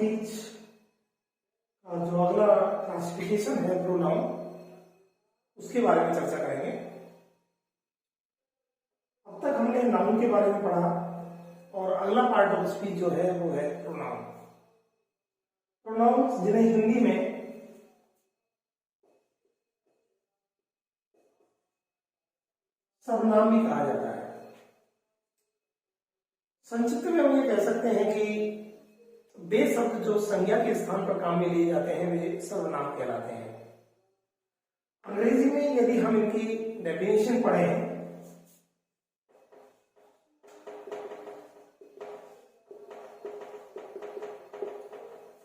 Speech का जो अगला क्लासिफिकेशन है प्रोनाउन, उसके बारे में चर्चा करेंगे। अब तक हमने नाउन के बारे में पढ़ा और अगला पार्ट ऑफ स्पीच जो है वो है प्रोनाउन। प्रोनाउन जिन्हें हिंदी में सर्वनाम भी कहा जाता है। संक्षिप्त में हम ये कह सकते हैं कि वे शब्द जो संज्ञा के स्थान पर काम में लिए जाते हैं वे सर्वनाम कहलाते हैं। अंग्रेजी में यदि हम इनकी डेफिनेशन पढ़ें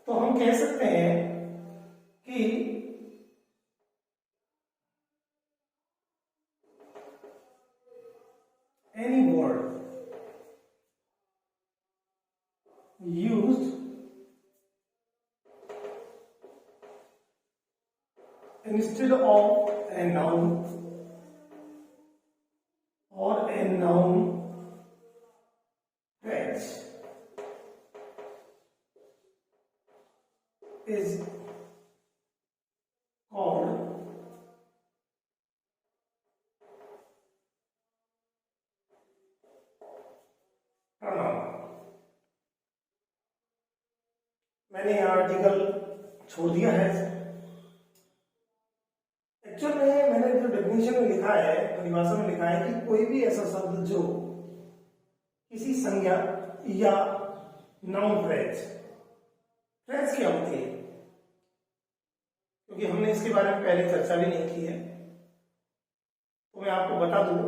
तो हम कह सकते हैं कि any word used instead of a noun or a noun phrase is called pronoun। मैंने यह आर्टिकल छोड़ दिया है। एक्चुअल में मैंने जो डेफिनेशन में लिखा है, परिभाषा में लिखा है कि कोई भी ऐसा शब्द जो किसी संज्ञा या नाउन फ्रेज क्या होती है, क्योंकि हमने इसके बारे में पहले चर्चा भी नहीं की है, तो मैं आपको बता दूं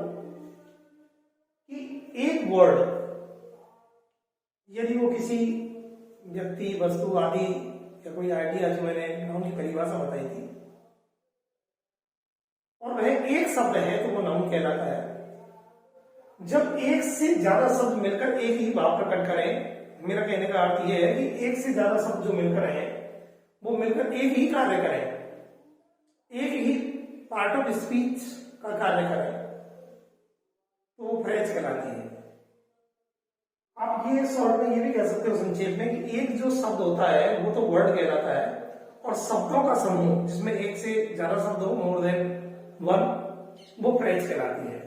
कि एक वर्ड यदि वो किसी व्यक्ति, वस्तु आदि या कोई आइडिया, जो मैंने नाउन की परिभाषा बताई थी, और वह एक शब्द है तो वो नाउन कहलाता है। जब एक से ज्यादा शब्द मिलकर एक ही भाव प्रकट करें, मेरा कहने का अर्थ यह है कि एक से ज्यादा शब्द जो मिलकर हैं वो मिलकर एक ही कार्य करें, एक ही पार्ट ऑफ स्पीच का कार्य करें, तो वो फ्रेज कहलाती है। आप ये शॉर्ट में ये भी कह सकते हो संक्षेप में कि एक जो शब्द होता है वो तो वर्ड कहलाता है, और शब्दों का समूह जिसमें एक से ज्यादा शब्द हो, मोर देन वन, वो फ्रेज कहलाती है।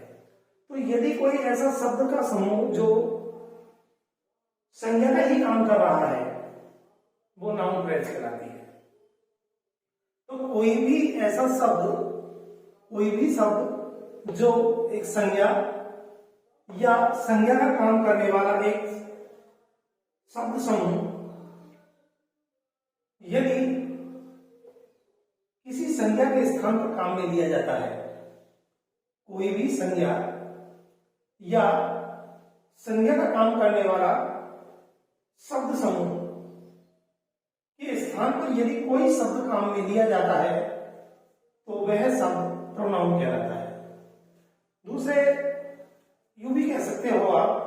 तो यदि कोई ऐसा शब्द का समूह जो संज्ञा का ही काम कर रहा है वो नाउन फ्रेज कहलाती है। तो कोई भी ऐसा शब्द, कोई भी शब्द जो एक संज्ञा या संज्ञा का काम करने वाला एक शब्द समूह यदि किसी संज्ञा के स्थान पर काम में लिया जाता है, कोई भी संज्ञा या संज्ञा का काम करने वाला शब्द समूह के स्थान पर यदि कोई शब्द काम में लिया जाता है तो वह शब्द प्रोनाउन कहलाता है। दूसरे यूं भी कह सकते हो आप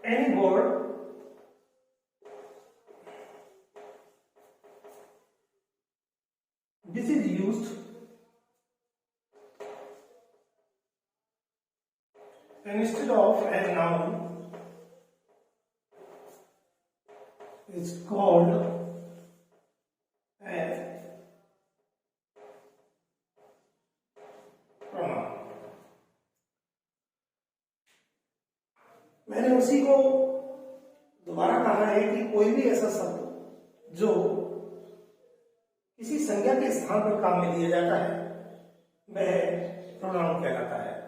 any word this is used instead of a noun is called a pronoun। मैंने उसी को दोबारा कहा है कि कोई भी ऐसा शब्द जो किसी संज्ञा के स्थान पर काम में लिया जाता है वह प्रोनाउन कहलाता है।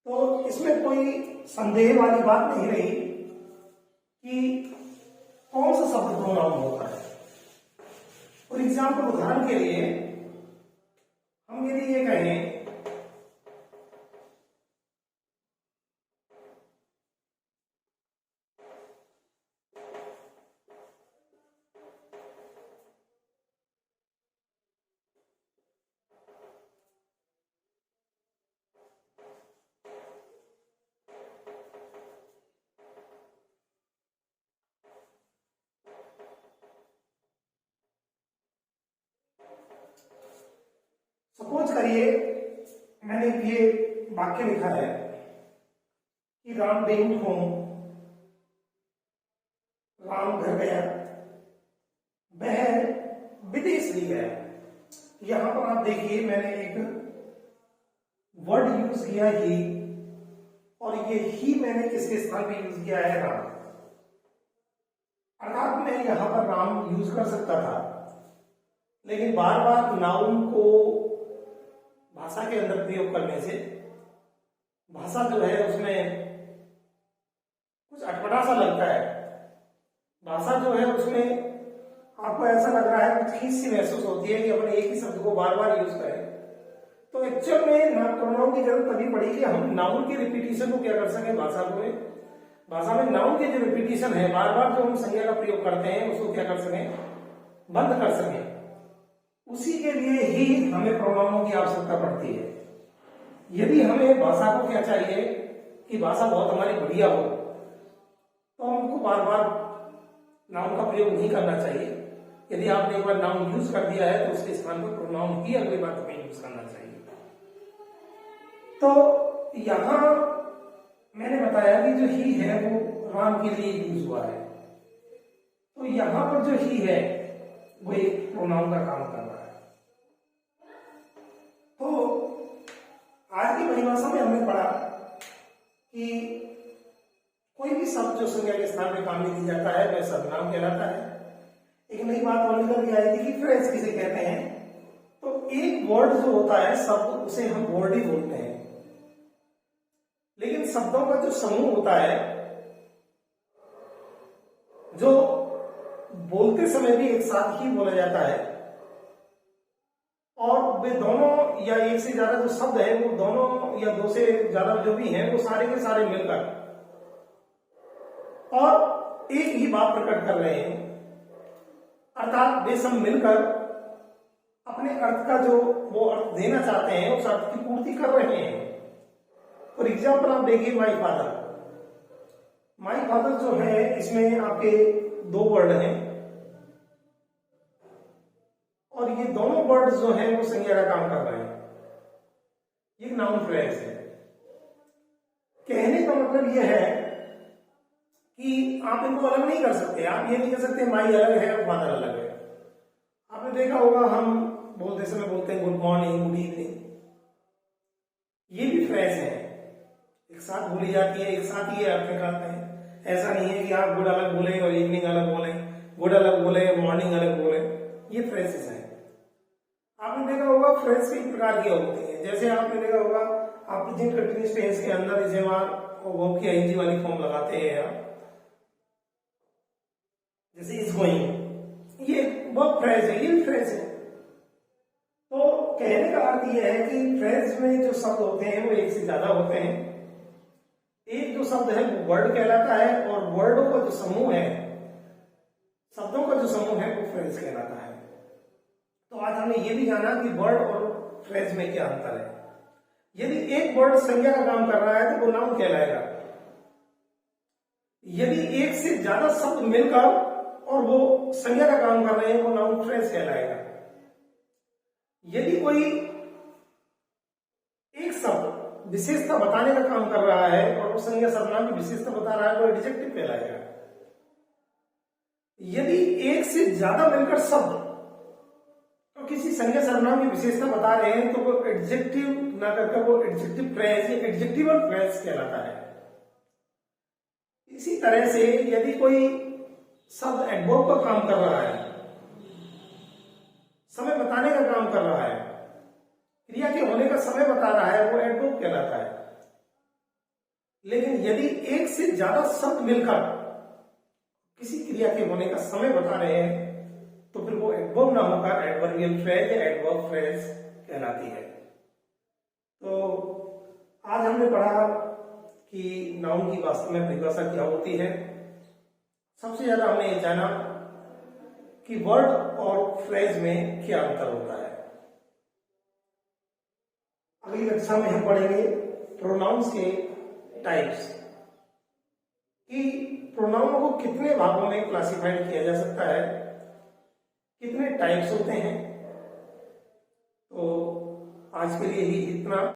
तो इसमें कोई संदेह वाली बात नहीं रही कि कौन सा शब्द प्रोनाउन होता है। फॉर एग्जाम्पल, उदाहरण के लिए हम यदि ये कहें सपोज करिए मैंने ये वाक्य लिखा है कि राम वेंट होम, राम घर गया, वह विदेश भी गया। यहां पर आप देखिए मैंने एक वर्ड यूज किया ही, और ये ही मैंने किसके स्थान पे यूज किया है? राम। अर्थात मैं यहां पर राम यूज कर सकता था, लेकिन बार बार नाउन को भाषा के अंदर प्रयोग करने से भाषा जो है उसमें कुछ अटपटा सा लगता है। भाषा जो है उसमें आपको ऐसा लग रहा है, कुछ खींच सी महसूस होती है कि अपने एक ही शब्द को बार बार यूज करें। तो एक्चुअल में प्रोनाउन की जरूरत तभी पड़ी कि हम नाउन की रिपीटिशन को क्या कर सकें भाषा में नाउन की जो रिपीटिशन है, बार बार जो हम संज्ञा का प्रयोग करते हैं उसको क्या कर सकें? बंद कर सकें। उसी के लिए ही हमें प्रोनाउनों की आवश्यकता पड़ती है। यदि हमें भाषा को क्या चाहिए कि भाषा बहुत हमारी बढ़िया हो, तो हमको बार बार नाउन का प्रयोग नहीं करना चाहिए। यदि आपने एक बार नाउन यूज कर दिया है तो उसके स्थान पर प्रोनाउन ही अगली बार तुम्हें यूज करना चाहिए। तो यहां मैंने बताया कि जो ही है वो राम के लिए यूज हुआ है। तो यहां पर जो ही है वो एक प्रोनाउन का काम कर रहा है। तो आज की परिभाषा में हमने पढ़ा कि कोई भी शब्द जो संज्ञा के स्थान पे काम नहीं जाता है वह सर्वनाम कहलाता है। एक नई बात और निकल के आई थी कि फ्रेज किसे कहते हैं। तो एक वर्ड जो होता है शब्द, उसे हम वर्ड ही बोलते हैं, लेकिन शब्दों का जो समूह होता है जो बोलते समय भी एक साथ ही बोला जाता है, और वे दोनों या एक से ज्यादा जो शब्द है वो दोनों या दो से ज्यादा जो भी हैं वो सारे के सारे मिलकर और एक ही बात प्रकट कर रहे हैं। अर्थात वे सब मिलकर अपने अर्थ का जो वो अर्थ देना चाहते हैं उस अर्थ की पूर्ति कर रहे हैं। फॉर एग्जाम्पल आप देखिए माई फादर। माई फादर जो है इसमें आपके दो वर्ड हैं, और ये दोनों वर्ड जो हैं वो संज्ञा का काम कर रहे हैं। ये नाउन फ्रेज है। कहने का मतलब यह है कि आप इनको अलग नहीं कर सकते। आप ये नहीं कर सकते माई अलग है और फादर अलग है। आपने देखा होगा हम बोलते समय बोलते हैं गुड मॉर्निंग, गुड इवनिंग, ये भी फ्रेज है, एक साथ बोली जाती है, एक साथ ही अर्थ निकालते हैं। ऐसा नहीं है कि आप गुड अलग बोले और इवनिंग अलग बोले, गुड अलग बोले मॉर्निंग अलग बोले। ये फ्रेजेस है। आपने देखा होगा फ्रेज कई प्रकार की होती है। जैसे आपने देखा होगा आप प्रेजेंट कंटिन्यूअस टेंस के अंदर इसे वर्ब की आईएनजी वाली फॉर्म लगाते हैं आप, जैसे इज गोइंग, ये वर्ब फ्रेज है, ये भी फ्रेज है। तो कहने का अर्थ यह है कि फ्रेज में जो शब्द होते हैं वो एक से ज्यादा होते हैं। एक जो शब्द है वो वर्ड कहलाता है, और वर्डों का जो समूह है, शब्दों का जो समूह है वो फ्रेज कहलाता है। तो आज हमने ये भी जाना कि वर्ड और फ्रेज में क्या अंतर है। यदि एक वर्ड संज्ञा का काम कर रहा है तो वो नाउन कहलाएगा। यदि एक से ज्यादा शब्द मिलकर और वो संज्ञा का काम कर रहे हैं वो नाउन फ्रेज कहलाएगा। यदि कोई एक शब्द विशेषता बताने का काम कर रहा है और वो संज्ञा सर्वनाम की विशेषता बता रहा है वो एडजेक्टिव कहलाएगा। यदि एक से ज्यादा मिलकर शब्द तो किसी संज्ञा सर्वनाम की विशेषता बता रहे हैं तो वो एडजेक्टिव ना करके वो एडजेक्टिव फ्रेज या एडजेक्टिवल फ्रेज कहलाता है। इसी तरह से यदि कोई शब्द एडवर्ब का काम कर रहा है, समय बताने का काम कर रहा है, क्रिया के होने का समय बता रहा है, वो एडवर्ब कहलाता है। लेकिन यदि एक से ज्यादा शब्द मिलकर किसी क्रिया के होने का समय बता रहे हैं तो फिर वो एडवर्ब ना होकर एडवर्बियल फ्रेज या एडवर्ब फ्रेज कहलाती है। तो आज हमने पढ़ा कि नाउन की वास्तव में परिभाषा क्या होती है। सबसे ज्यादा हमने ये जाना कि वर्ड और फ्रेज में क्या अंतर होता है। अगली कक्षा में हम पढ़ेंगे प्रोनाउंस के टाइप्स, कि प्रोनाउन को कितने भागों में क्लासिफाइड किया जा सकता है, कितने टाइप्स होते हैं। तो आज के लिए ही इतना।